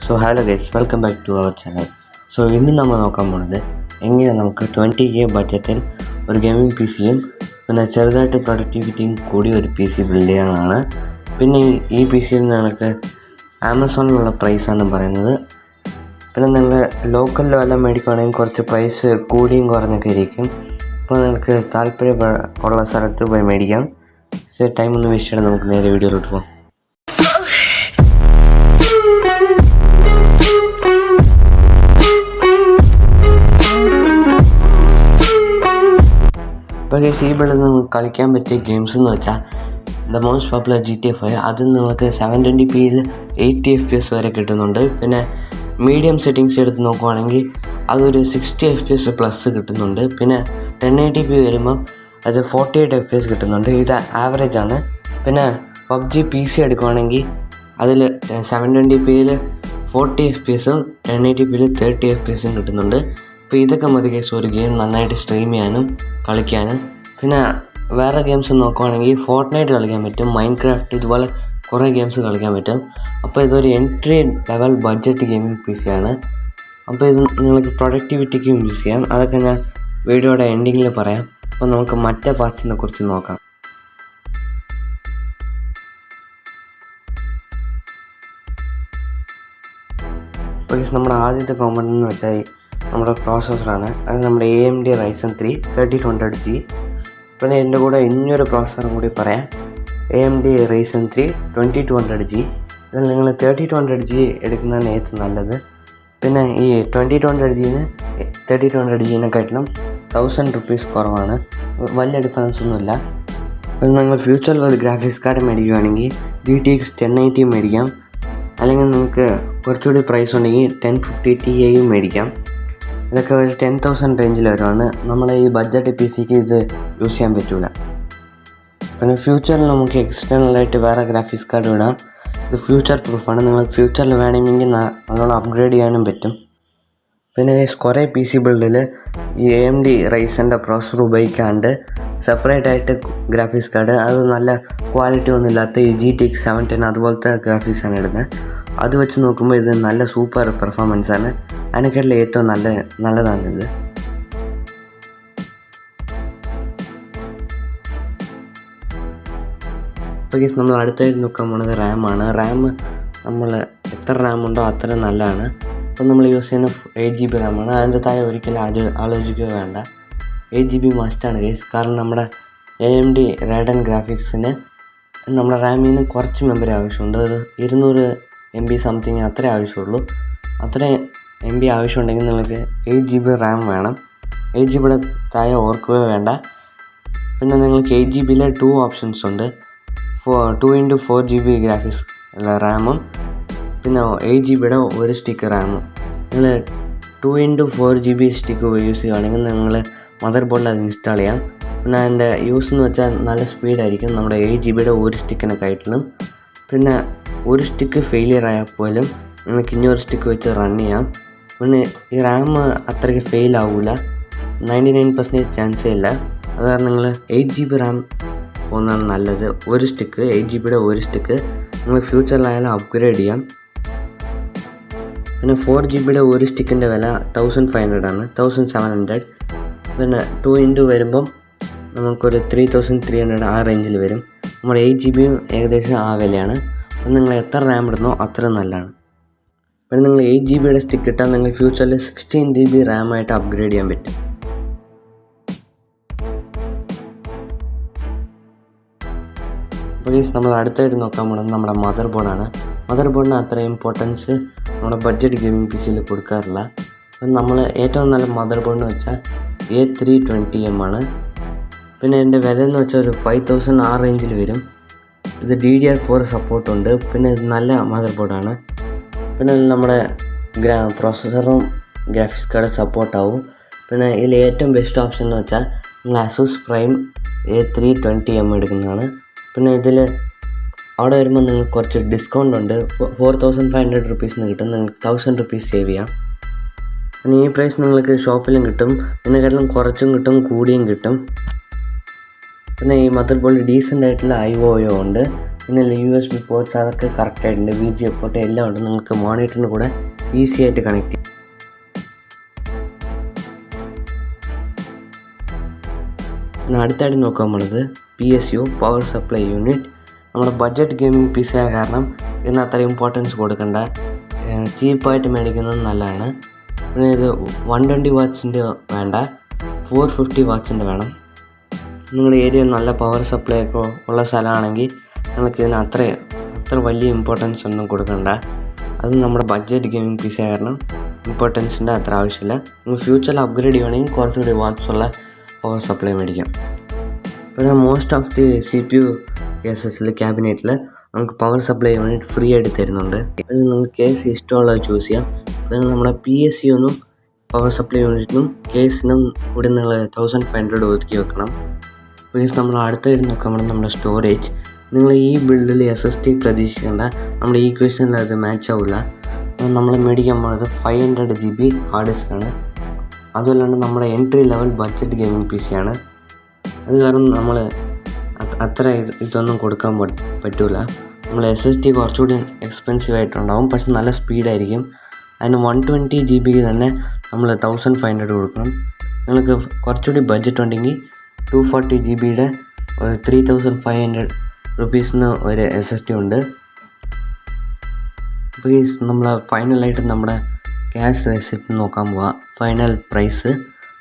Hello guys, welcome back to our channel. ഇന്ന് നമ്മൾ നോക്കാൻ പോകുന്നത് എങ്ങനെ നമുക്ക് 20K ബഡ്ജറ്റിൽ ഒരു ഗെയിമിംഗ് പി സിയും പിന്നെ ചെറുതായിട്ട് പ്രൊഡക്ടിവിറ്റിയും കൂടി ഒരു പി സി ബിൽഡ് ചെയ്യാനാണ്. പിന്നെ ഈ പി സിയിൽ നിങ്ങൾക്ക് ആമസോണിലുള്ള പ്രൈസാണ് പറയുന്നത്. പിന്നെ നിങ്ങൾ ലോക്കലിൽ വല്ലതും മേടിക്കുകയാണെങ്കിൽ കുറച്ച് പ്രൈസ് കൂടിയും കുറഞ്ഞൊക്കെ ഇരിക്കും. അപ്പോൾ നിങ്ങൾക്ക് താല്പര്യമുള്ള സ്ഥലത്ത് പോയി മേടിക്കാം. ടൈം ഒന്നും വേസ്റ്റ് ചെയ്യണം, നമുക്ക് നേരെ വീഡിയോയിലോട്ട് പോകാം. ഇപ്പോൾ ഈ ബിൽഡിൽ നിങ്ങൾക്ക് കളിക്കാൻ പറ്റിയ ഗെയിംസ് എന്ന് വെച്ചാൽ ദ മോസ്റ്റ് പോപ്പുലർ GTA 5. അത് നിങ്ങൾക്ക് 720pയിൽ 80 FPS വരെ കിട്ടുന്നുണ്ട്. പിന്നെ മീഡിയം സെറ്റിങ്സ് എടുത്ത് നോക്കുവാണെങ്കിൽ അതൊരു 60 FPS പ്ലസ് കിട്ടുന്നുണ്ട്. പിന്നെ 1080p വരുമ്പം അത് 48 FPS കിട്ടുന്നുണ്ട്. ഇത് ആവറേജ് ആണ്. പിന്നെ PUBG PC എടുക്കുവാണെങ്കിൽ അതിൽ 720pയിൽ 40 FPSഉം 1080pയിൽ 30 FPSഉം കിട്ടുന്നുണ്ട്. അപ്പോൾ ഇതൊക്കെ മതി കേസ് ഒരു ഗെയിം നന്നായിട്ട് സ്ട്രീം ചെയ്യാനും കളിക്കാനും. പിന്നെ വേറെ ഗെയിംസ് നോക്കുവാണെങ്കിൽ ഫോർട്ട്നൈറ്റ് കളിക്കാൻ പറ്റും, മൈൻക്രാഫ്റ്റ്, ഇതുപോലെ കുറേ ഗെയിംസ് കളിക്കാൻ പറ്റും. അപ്പോൾ ഇതൊരു entry level budget gaming P C ആണ്. അപ്പോൾ ഇത് നിങ്ങൾക്ക് പ്രൊഡക്ടിവിറ്റിക്കും യൂസ് ചെയ്യാം. അതൊക്കെ ഞാൻ വീഡിയോയുടെ എൻഡിങ്ങിൽ പറയാം. അപ്പോൾ നമുക്ക് മറ്റേ പാർട്സിനെ കുറിച്ച് നോക്കാം. അപ്പോൾ നമ്മുടെ ആദ്യത്തെ കോമ്പണൻ്റ് എന്ന് വെച്ചാൽ നമ്മുടെ പ്രോസസ്സറാണ്. അത് നമ്മുടെ AMD Ryzen 3 3200G. പിന്നെ എൻ്റെ കൂടെ ഇനിയൊരു പ്രോസസ്സറും കൂടി പറയാം, AMD Ryzen 3 2200G. ഇതിൽ നിങ്ങൾ 3200G എടുക്കുന്നതാണ് ഏറ്റവും നല്ലത്. പിന്നെ ഈ 2200Gന് 3200Gനെക്കാട്ടിലും 1000 rupees കുറവാണ്, വലിയ ഡിഫറൻസ് ഒന്നുമില്ല. അപ്പോൾ നിങ്ങൾ ഫ്യൂച്ചറിൽ ഒരു ഗ്രാഫിക്സ് കാർഡ് മേടിക്കുകയാണെങ്കിൽ GTX 1080 മേടിക്കാം. അല്ലെങ്കിൽ നിങ്ങൾക്ക് കുറച്ചുകൂടി പ്രൈസ് ഉണ്ടെങ്കിൽ 1050 Ti മേടിക്കാം. ഇതൊക്കെ ഒരു 10,000 റേഞ്ചിൽ വരുവാണ്. നമ്മളെ ഈ ബഡ്ജറ്റ് പി സിക്ക് ഇത് യൂസ് ചെയ്യാൻ പറ്റില്ല. പിന്നെ ഫ്യൂച്ചറിൽ നമുക്ക് എക്സ്റ്റേണലായിട്ട് വേറെ ഗ്രാഫിക്സ് കാർഡ് ഇടാം. ഇത് ഫ്യൂച്ചർ പ്രൂഫാണ്. നിങ്ങൾ ഫ്യൂച്ചറിൽ വേണമെങ്കിൽ നല്ലോണം അപ്ഗ്രേഡ് ചെയ്യാനും പറ്റും. പിന്നെ കുറേ പി സി ബിൽഡിൽ ഈ AMD റൈസൻ്റെ പ്രോസസ്സർ ഉപയോഗിക്കാണ്ട് സെപ്പറേറ്റ് ആയിട്ട് ഗ്രാഫിക്സ് കാർഡ്, അത് നല്ല ക്വാളിറ്റി ഒന്നും ഇല്ലാത്ത ഈ GTX 710 അതുപോലത്തെ ഗ്രാഫിക്സാണ് ഇടുന്നത്. അത് വെച്ച് നോക്കുമ്പോൾ ഇത് നല്ല സൂപ്പർ പെർഫോമൻസാണ്. അതിനെക്കാട്ടിൽ ഏറ്റവും നല്ലതാണിത്. ഇപ്പോൾ നമ്മൾ അടുത്തായിട്ട് നോക്കാൻ പോകുന്നത് റാമാണ്. റാം നമ്മൾ എത്ര റാം ഉണ്ടോ അത്ര നല്ലതാണ്. അപ്പോൾ നമ്മൾ യൂസ് ചെയ്യുന്ന 8GB റാമാണ്. അതിൻ്റെ താഴെ ഒരിക്കലും ആലോചിക്കുക വേണ്ട, 8GB മസ്റ്റാണ് കേസ്. കാരണം നമ്മുടെ AMD Radeon ഗ്രാഫിക്സിന് നമ്മുടെ റാമിന് കുറച്ച് മെമ്മറി ആവശ്യമുണ്ട്. ഒരു 200 MB സംതിങ് അത്രേ ആവശ്യമുള്ളൂ. അത്രയും MB ആവശ്യമുണ്ടെങ്കിൽ നിങ്ങൾക്ക് 8GB റാം വേണം. 8GB താഴെ ഓർക്കുക വേണ്ട. പിന്നെ നിങ്ങൾക്ക് 8GBയിലെ 2 ഓപ്ഷൻസ് ഉണ്ട്, 2x4GB ഗ്രാഫിക്സ് റാമും പിന്നെ 8GBയുടെ ഒരു സ്റ്റിക്ക് റാമും. നിങ്ങൾ 2x4GB സ്റ്റിക്ക് യൂസ് ചെയ്യുകയാണെങ്കിൽ നിങ്ങൾ മദർ ബോർഡിൽ അത് ഇൻസ്റ്റാൾ ചെയ്യാം. പിന്നെ അതിൻ്റെ യൂസ് എന്ന് വെച്ചാൽ നല്ല സ്പീഡായിരിക്കും നമ്മുടെ 8GBയുടെ ഒരു സ്റ്റിക്കിനെക്കാട്ടിലും. പിന്നെ ഒരു സ്റ്റിക്ക് ഫെയിലിയർ ആയാൽ പോലും നിങ്ങൾക്ക് ഇനിയൊരു സ്റ്റിക്ക് വെച്ച് റൺ ചെയ്യാം. പിന്നെ ഈ റാം അത്രയ്ക്ക് ഫെയിൽ ആവില്ല, 99% ചാൻസേ ഇല്ല. അത് കാരണം നിങ്ങൾ 8GB റാം പോകുന്നതാണ് നല്ലത്. ഒരു സ്റ്റിക്ക് 8GBയുടെ ഒരു സ്റ്റിക്ക് നിങ്ങൾ ഫ്യൂച്ചറിലായാലും അപ്ഗ്രേഡ് ചെയ്യാം. പിന്നെ 4GBയുടെ ഒരു സ്റ്റിക്കിൻ്റെ വില 1500 ആണ്, 1700. പിന്നെ 2x വരുമ്പം നമുക്കൊരു 3300 ആ റേഞ്ചിൽ വരും. നമ്മുടെ 8GBയും ഏകദേശം ആ വിലയാണ്. അപ്പം നിങ്ങൾ എത്ര റാം ഇടുന്നോ അത്ര നല്ലതാണ്. പിന്നെ നിങ്ങൾ 8GBയുടെ സ്റ്റിക്ക് ഇട്ടാൽ നിങ്ങൾ ഫ്യൂച്ചറിൽ 16GB റാമായിട്ട് അപ്ഗ്രേഡ് ചെയ്യാൻ പറ്റും. അപ്പോൾ നമ്മൾ അടുത്തായിട്ട് നോക്കാൻ പോകുന്നത് നമ്മുടെ മദർ ബോർഡാണ്. മദർ ബോർഡിന് അത്ര ഇമ്പോർട്ടൻസ് നമ്മുടെ ബഡ്ജറ്റ് ഗെയിമിംഗ് പി സിയിൽ കൊടുക്കാറില്ല. അപ്പം നമ്മൾ ഏറ്റവും നല്ല മദർ ബോർഡെന്ന് വെച്ചാൽ A320M ആണ്. പിന്നെ എൻ്റെ വില എന്ന് വെച്ചാൽ ഒരു 5000 ആ റേഞ്ചിൽ വരും. ഇത് DDR4 സപ്പോർട്ടുണ്ട്. പിന്നെ ഇത് നല്ല മദർ ബോർഡാണ്. പിന്നെ നമ്മുടെ പ്രോസസ്സറും ഗ്രാഫിക്സ് കാർഡ് സപ്പോർട്ടാവും. പിന്നെ ഇതിൽ ഏറ്റവും ബെസ്റ്റ് ഓപ്ഷൻ എന്ന് വെച്ചാൽ നിങ്ങൾ ASUS Prime A320M എടുക്കുന്നതാണ്. പിന്നെ ഇതിൽ അവിടെ വരുമ്പോൾ നിങ്ങൾക്ക് കുറച്ച് ഡിസ്കൗണ്ട് ഉണ്ട്, 4500 rupees കിട്ടും. നിങ്ങൾക്ക് 1000 rupees സേവ് ചെയ്യാം. പിന്നെ ഈ പ്രൈസ് നിങ്ങൾക്ക് ഷോപ്പിലും കിട്ടും, ഇതിനെക്കാട്ടിലും കുറച്ചും കിട്ടും, കൂടിയും കിട്ടും. പിന്നെ ഈ മദർ ബോർഡിൽ ഡീസൻ്റ് ആയിട്ടുള്ള IO ഉണ്ട്. പിന്നെ USB പോർട്ട്സ് അതൊക്കെ കറക്റ്റായിട്ടുണ്ട്. VGA പോർട്ട് എല്ലാം ഉണ്ട്. നിങ്ങൾക്ക് മോണിറ്ററിന് കൂടെ ഈസി ആയിട്ട് കണക്ട് ചെയ്യും. പിന്നെ അടുത്തായിട്ട് നോക്കാൻ പോകുന്നത് PSU പവർ സപ്ലൈ യൂണിറ്റ്. നമ്മുടെ ബഡ്ജറ്റ് ഗെയിമിംഗ് PC ആയ കാരണം ഇതിന് അത്ര ഇമ്പോർട്ടൻസ് കൊടുക്കണ്ട, ചീപ്പായിട്ട് മേടിക്കുന്നത് നല്ലതാണ്. പിന്നെ ഇത് 120 വാട്ട്സിൻ്റെ വേണ്ട, 450 വാട്ട്സിൻ്റെ വേണം. നിങ്ങളുടെ ഏരിയയിൽ നല്ല പവർ സപ്ലൈ ഒക്കെ ഉള്ള സ്ഥലമാണെങ്കിൽ നിങ്ങൾക്ക് ഇതിന് അത്ര വലിയ ഇമ്പോർട്ടൻസ് ഒന്നും കൊടുക്കണ്ട. അത് നമ്മുടെ ബഡ്ജറ്റ് ഗെയിമിംഗ് PC ആയ കാരണം ഇമ്പോർട്ടൻസിൻ്റെ അത്ര ആവശ്യമില്ല. നിങ്ങൾ ഫ്യൂച്ചറിൽ അപ്ഗ്രേഡ് ചെയ്യുകയാണെങ്കിൽ കുറച്ചുകൂടി വാട്ട്സ് ഉള്ള പവർ സപ്ലൈ മേടിക്കാം. പിന്നെ മോസ്റ്റ് ഓഫ് ദി CPU കേസസിൽ ക്യാബിനറ്റിൽ നമുക്ക് പവർ സപ്ലൈ യൂണിറ്റ് ഫ്രീ ആയിട്ട് തരുന്നുണ്ട്. പിന്നെ നിങ്ങൾക്ക് കേസ് ഇഷ്ടമുള്ളത് ചൂസ് ചെയ്യാം. പിന്നെ നമ്മുടെ PSUനും പവർ സപ്ലൈ യൂണിറ്റിനും കേസിനും കൂടി നിങ്ങൾ 1500 ഒതുക്കി വെക്കണം. പ്ലീസ് നമ്മൾ അടുത്തായിട്ട് നോക്കാൻ വേണം നമ്മുടെ സ്റ്റോറേജ്. നിങ്ങൾ ഈ ബിൽഡിൽ SSD പ്രതീക്ഷിക്കേണ്ട, നമ്മുടെ ഈ ക്വസ്റ്റനിൽ അത് മാച്ച് ആവില്ല. നമ്മൾ മേടിക്കാൻ പോകുന്നത് 500 GB ഹാർഡ് ഡിസ്ക്കാണ്. അതുമല്ലാണ്ട് നമ്മുടെ entry level budget gaming PC ആണ്. അത് കാരണം നമ്മൾ അത്ര ഇതൊന്നും കൊടുക്കാൻ പറ്റില്ല. നമ്മൾ SSD കുറച്ചുകൂടി എക്സ്പെൻസീവ് ആയിട്ടുണ്ടാവും, പക്ഷെ നല്ല സ്പീഡായിരിക്കും. അതിന് 120 GB തന്നെ നമ്മൾ 1500 കൊടുക്കണം. നിങ്ങൾക്ക് കുറച്ചുകൂടി ബഡ്ജറ്റ് ഉണ്ടെങ്കിൽ 240 GB ഒരു 3500 റുപ്പീസിന് ഒരു SSD ഉണ്ട്. പ്ലീസ് നമ്മൾ ഫൈനലായിട്ട് നമ്മുടെ ക്യാഷ് റെസിപ്റ്റ് നോക്കാൻ പോവാം. ഫൈനൽ പ്രൈസ്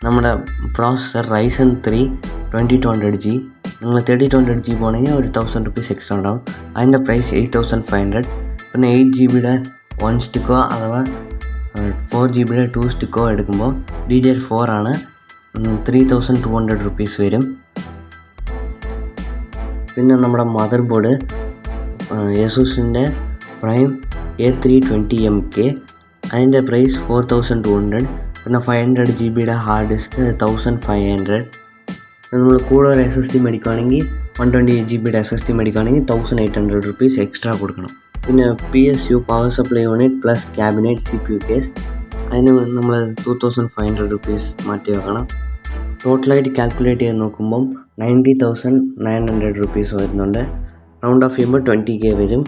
നമ്മുടെ പ്രോസസ്സർ Ryzen 3 2200G. നിങ്ങൾ 3200G പോകണമെങ്കിൽ ഒരു 1000 റുപ്പീസ് എക്സ്ട്രാ ഉണ്ടാവും. അതിൻ്റെ പ്രൈസ് 8500. പിന്നെ 8 GB 1 സ്റ്റിക്കോ അഥവാ 4 GB 2 സ്റ്റിക്കോ എടുക്കുമ്പോൾ DDR4 ആണ്, 3200 റുപ്പീസ് വരും. പിന്നെ നമ്മുടെ മദർ ബോർഡ് ASUSൻ്റെ പ്രൈം A320MK, അതിൻ്റെ പ്രൈസ് 4200. പിന്നെ 500 GB ഹാർഡ് ഡിസ്ക് 1500. നമ്മൾ കൂടെ ഒരു SSD മേടിക്കുകയാണെങ്കിൽ 120 GB SSD മേടിക്കുകയാണെങ്കിൽ 1800 റുപ്പീസ് എക്സ്ട്രാ കൊടുക്കണം. പിന്നെ PSU power supply unit plus cabinet CPU case, അതിന് നമ്മൾ 2500 റുപ്പീസ് മാറ്റി വെക്കണം. ടോട്ടലായിട്ട് കാൽക്കുലേറ്റ് ചെയ്ത് നോക്കുമ്പം 90,900 റുപ്പീസ് വരുന്നുണ്ട്. റൗണ്ട് ഓഫ് ചെയ്യുമ്പോൾ 20K വരും.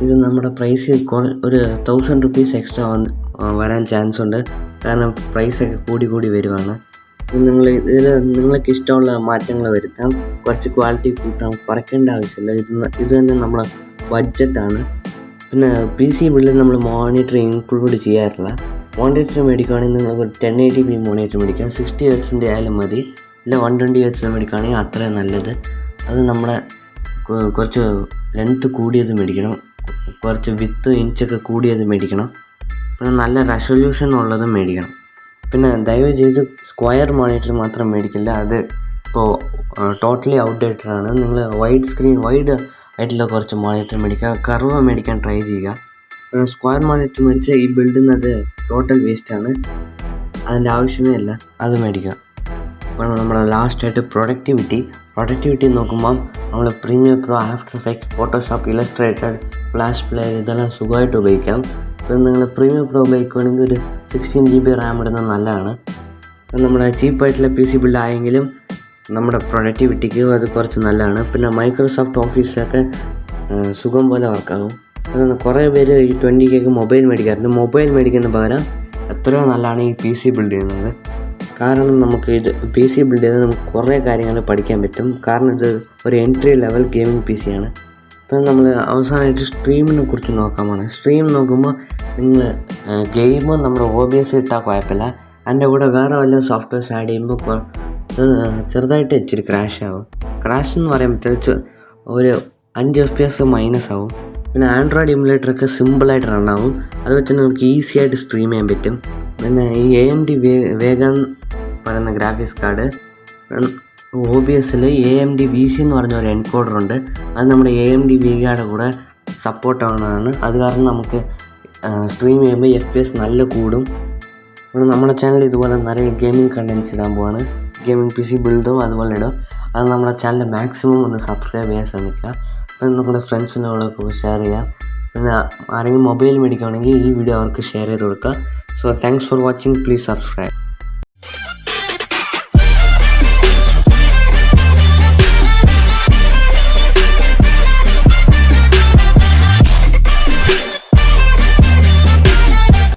ഇത് നമ്മുടെ പ്രൈസ് ഒരു 1000 റുപ്പീസ് എക്സ്ട്രാ വരാൻ ചാൻസ് ഉണ്ട്, കാരണം പ്രൈസൊക്കെ കൂടി വരുവാണ്. നിങ്ങൾ ഇതിൽ നിങ്ങൾക്ക് ഇഷ്ടമുള്ള മാറ്റങ്ങൾ വരുത്താം, കുറച്ച് ക്വാളിറ്റി കൂട്ടാം, കുറയ്ക്കേണ്ട ആവശ്യമില്ല. ഇത് തന്നെ നമ്മളെ ബഡ്ജറ്റാണ്. പിന്നെ PC ബില്ലിൽ നമ്മൾ മോണിറ്റർ ഇൻക്ലൂഡ് ചെയ്യാറില്ല. മോണിറ്റർ മേടിക്കുകയാണെങ്കിൽ നിങ്ങൾക്ക് 1080p മോണിറ്റർ മേടിക്കാം, 60Hz ആയാലും മതി. ഇല്ല 120Hz മേടിക്കുകയാണെങ്കിൽ അത്രയും നല്ലത്. അത് നമ്മുടെ കുറച്ച് ലെങ്ത്ത് കൂടിയത് മേടിക്കണം, കുറച്ച് വിത്ത് ഇഞ്ചൊക്കെ കൂടിയത് മേടിക്കണം. പിന്നെ നല്ല റെസൊല്യൂഷൻ ഉള്ളതും മേടിക്കണം. പിന്നെ ദയവ് ചെയ്ത് സ്ക്വയർ മോണിറ്റർ മാത്രം മേടിക്കില്ല, അത് ഇപ്പോൾ ടോട്ടലി ഔട്ട്ഡേറ്റഡ് ആണ്. നിങ്ങൾ വൈഡ് ആയിട്ടുള്ള കുറച്ച് മോണിറ്റർ മേടിക്കുക, കർവ് മേടിക്കാൻ ട്രൈ ചെയ്യുക. പിന്നെ സ്ക്വയർ മോണിറ്റർ മേടിച്ച ഈ ബിൽഡിൽ അത് ടോട്ടൽ വേസ്റ്റാണ്, അതിൻ്റെ ആവശ്യമേ അല്ല, അത് മേടിക്കുക. അപ്പോൾ നമ്മൾ ലാസ്റ്റായിട്ട് പ്രൊഡക്ടിവിറ്റി നോക്കുമ്പം നമ്മൾ premier pro, after effects, Photoshop, illustrated, flash player ഇതെല്ലാം സുഖമായിട്ട് ഉപയോഗിക്കാം. ഇപ്പം നിങ്ങൾ പ്രീമിയർ പ്രോ ഉപയോഗിക്കുകയാണെങ്കിൽ ഒരു 16 GB റാം ഇടുന്നത് നല്ലതാണ്. നമ്മുടെ ചീപ്പായിട്ടുള്ള PC ബിൽഡ് ആയെങ്കിലും നമ്മുടെ പ്രൊഡക്ടിവിറ്റിക്ക് അത് കുറച്ച് നല്ലതാണ്. പിന്നെ മൈക്രോസോഫ്റ്റ് ഓഫീസൊക്കെ സുഖം പോലെ വർക്കാകും. പിന്നെ കുറേ പേര് ഈ 20K മൊബൈൽ മേടിക്കാറുണ്ട്. മൊബൈൽ മേടിക്കുന്ന പകരം എത്രയോ നല്ലതാണ് ഈ PC ബിൽഡ് ചെയ്യുന്നത്. കാരണം നമുക്ക് ഇത് PC ബിൽഡ് ചെയ്ത് നമുക്ക് കുറേ കാര്യങ്ങൾ പഠിക്കാൻ പറ്റും, കാരണം ഇത് ഒരു എൻട്രി ലെവൽ ഗെയിമിംഗ് PC ആണ്. ഇപ്പം നമ്മൾ അവസാനമായിട്ട് സ്ട്രീമിനെ കുറിച്ച് നോക്കാമാണ്. സ്ട്രീം നോക്കുമ്പോൾ നിങ്ങൾ ഗെയിം നമ്മുടെ OBS ഇട്ടാൽ കുഴപ്പമില്ല, അതിൻ്റെ കൂടെ വേറെ വല്ല സോഫ്റ്റ്വെയർസ് ആഡ് ചെയ്യുമ്പോൾ ചെറുതായിട്ട് ഇച്ചിരി ക്രാഷ് ആവും. ക്രാഷ് എന്ന് പറയുമ്പോൾ ഒരു 5 FPS മൈനസ് ആവും. പിന്നെ ആൻഡ്രോയിഡ് ഇമുലേറ്ററൊക്കെ സിമ്പിളായിട്ട് റണ്ണാവും, അത് വെച്ച് നമുക്ക് ഈസി ആയിട്ട് സ്ട്രീം ചെയ്യാൻ പറ്റും. പിന്നെ ഈ AMD വേഗം പറയുന്ന ഗ്രാഫിക്സ് കാർഡ് OBSൽ AMD VC എന്ന് പറഞ്ഞ ഒരു എൻകോഡർ ഉണ്ട്, അത് നമ്മുടെ AMD VGAയുടെ കൂടെ സപ്പോർട്ട് ആവുന്നതാണ്. അത് കാരണം നമുക്ക് സ്ട്രീം ചെയ്യുമ്പോൾ FPS നല്ല കൂടും. നമ്മുടെ ചാനൽ ഇതുപോലെ നിറയെ ഗെയിമിംഗ് കണ്ടൻസ് ഇടാൻ പോവാണ്, ഗെയിമിംഗ് PC ബിൽഡും അതുപോലെ ഇടും. അത് നമ്മുടെ ചാനൽ മാക്സിമം ഒന്ന് സബ്സ്ക്രൈബ് ചെയ്യാൻ ശ്രമിക്കുക. പിന്നെ നിങ്ങളുടെ ഫ്രണ്ട്സിനോടൊക്കെ ഷെയർ ചെയ്യുക. പിന്നെ ആരെങ്കിലും മൊബൈൽ മേടിക്കുകയാണെങ്കിൽ ഈ വീഡിയോ അവർക്ക് ഷെയർ ചെയ്ത് കൊടുക്കുക. So thanks for watching, please subscribe.